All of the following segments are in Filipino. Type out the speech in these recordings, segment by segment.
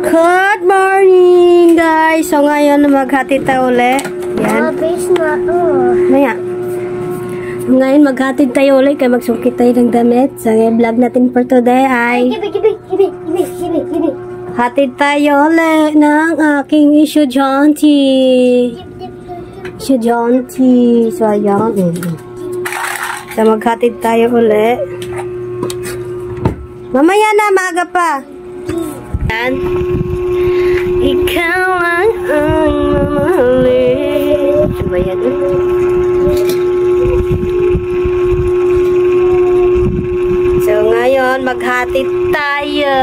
Good morning, guys! So, ngayon, maghatid tayo ulit. Yan. Maya. Ngayon, maghatid tayo ulit kaya magsukit tayo ng damit. So, yung vlog natin for today ay hatid tayo ulit ng aking estudyante. So, ayan. So, maghatid tayo ulit. Mamaya na, maaga pa. Yan. Ikaw ang mamahalin. Diba yan? So, ngayon, maghatid tayo.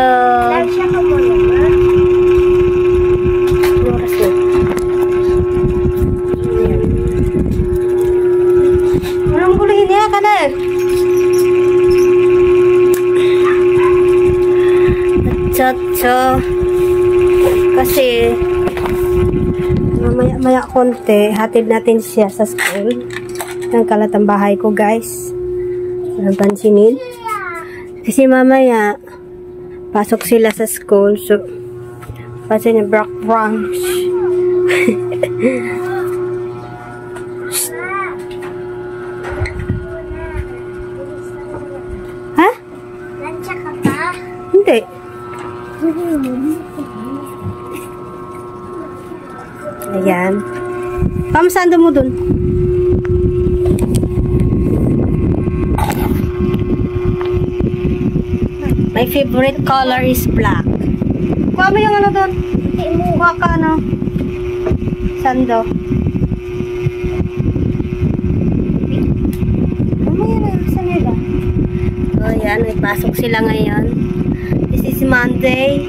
Oras na. Anong gulihin niya ka na? Kasi maya konti hatid natin siya sa school ng kalatang bahay ko, guys. Walang pansinin kasi mamaya pasok sila sa school, so kasi niya brunch. Ha? Lansya ka pa? Hindi. Ayan. Pamasando mo dun. My favorite color is black. Kuha mo yung ano dun. Kuha ka ano. Sando. Ano yan? Saan yun ba? So, ayan. May pasok sila ngayon. This is Monday.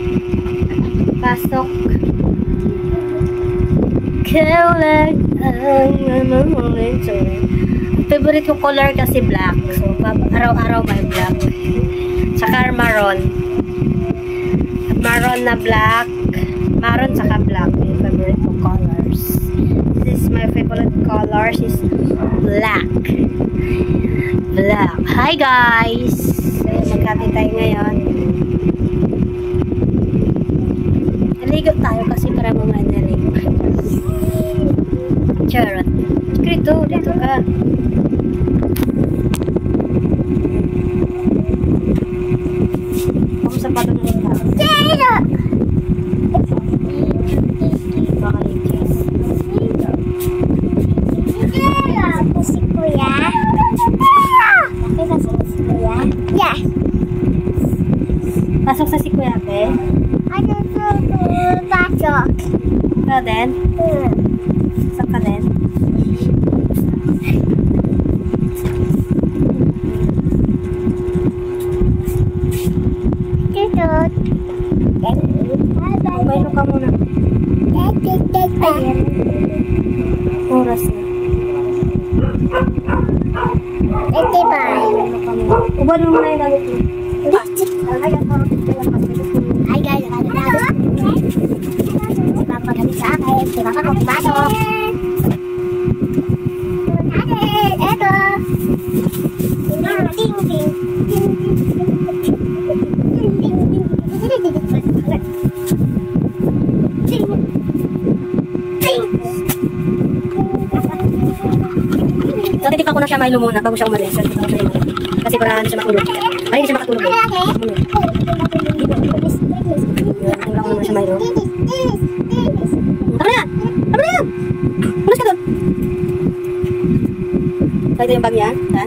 Pasok. Kaulag ang mamahalin. So, favorite ko color kasi black. So, araw-araw may black. Saka maroon. Maroon na black. Maroon saka black. Yung favorite ko colors. This is my favorite colors is black. Black. Hi, guys! So, magkati tayo ngayon. Naligo tayo kasi para mga naligo. Charot. Dito ka. Ako sa patong mo ka. Charot! Baka liches. Si Kuya? Okay, pasok si Kuya? Yes! Pasok sa si Kuya, pe? Ano po? Pasok. Ikaw din? Pasok ka din? Baylo ka muna. Ayan. Oras na. Uban mo muna yung gamit mo. Hi guys, si Papa gamit sa akin. Si Papa kong pasok. Eto. Ting ting. So, titikpan ko na siya Milo muna bago siya umalis. Kasi para hindi siya matulog. Para hindi siya makatulog. Titikpan ko naman siya Milo. Tama na yan! Tama na yan! Punas ka doon! So, ito yung bag niya. Ha?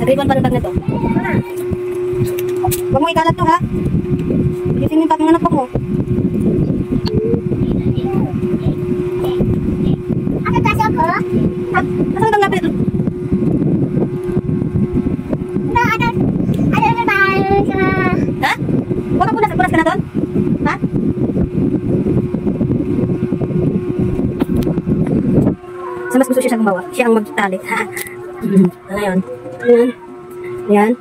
Nag-ribbon pa ng bag na to. Huwag mo ikalat to, ha? Ito yung bag ng anak mo. Ano taso ko? Ano bang lapit? Ha? Huwag ka punas ka na doon? Ha? So, mas gusto siya gumawa. Siya ang magtali. Ha? Ngayon. Ayan. Ayan.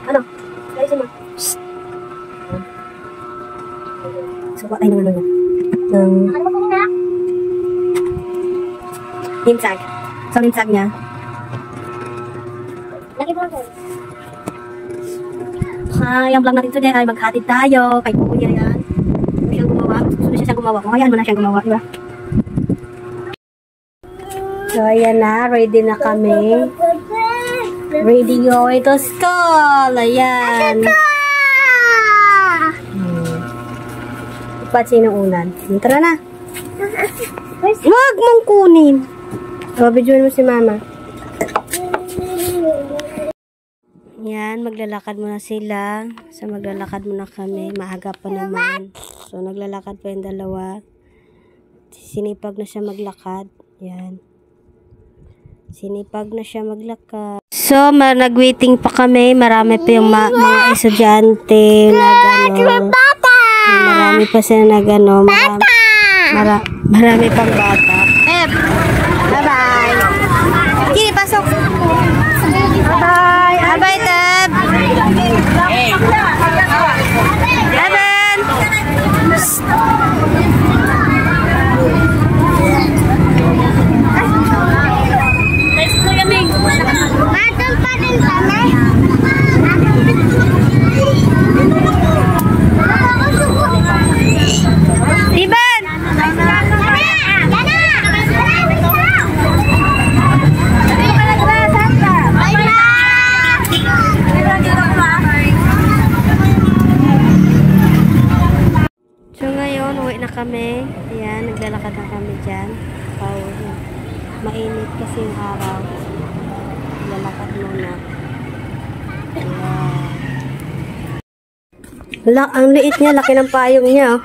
Ano? Ayusin mo. So, ay naman naman. Ano ba kanina? Nimsag. So, nimsag niya. Lagi mo ako. yung vlog natin today ay maghatid tayo kay Kuya yan. Gusto siyang gumawa. Gusto siya gumawa. Kung ayan mo na siyang gumawa, diba? So, ayan na. Ready na kami. Ready going to school. Ayan. Ba't sino unan? Tara na. Huwag mong kunin. O, videoin mo si mama. Yan, maglalakad muna sila. So, maglalakad muna kami. Maaga pa naman. So, naglalakad pa yung dalawa. Sinipag na siya maglakad. Yan. Sinipag na siya maglakad. So, nag-waiting pa kami. Marami pa yung mga estudyante na gano'n. Marami pa sila na gano'n. Marami pang bata. Bye-bye. Kini, pasok. Bye-bye. Bye-bye, Tab. Evan. Matol pa rin kami. Iban! So ngayon, uwi na kami. Ayan, naglalakad na kami dyan. Mainit kasi yung araw. Naglalakad muna. Ayan. Ang liit niya, laki ng payong niya.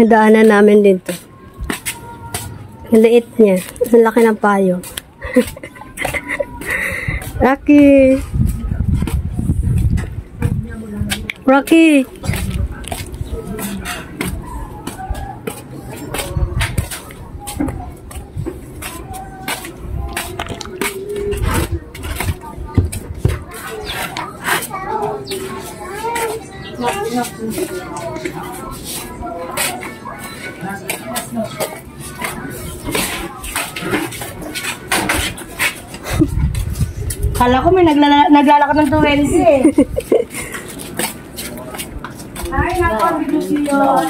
Nadaanan namin dito. Ang liit niya. Ang laki ng payong. Rocky! Rocky! Kala ko may naglalakad ng 20 eh. Ay, nako, bilis yun.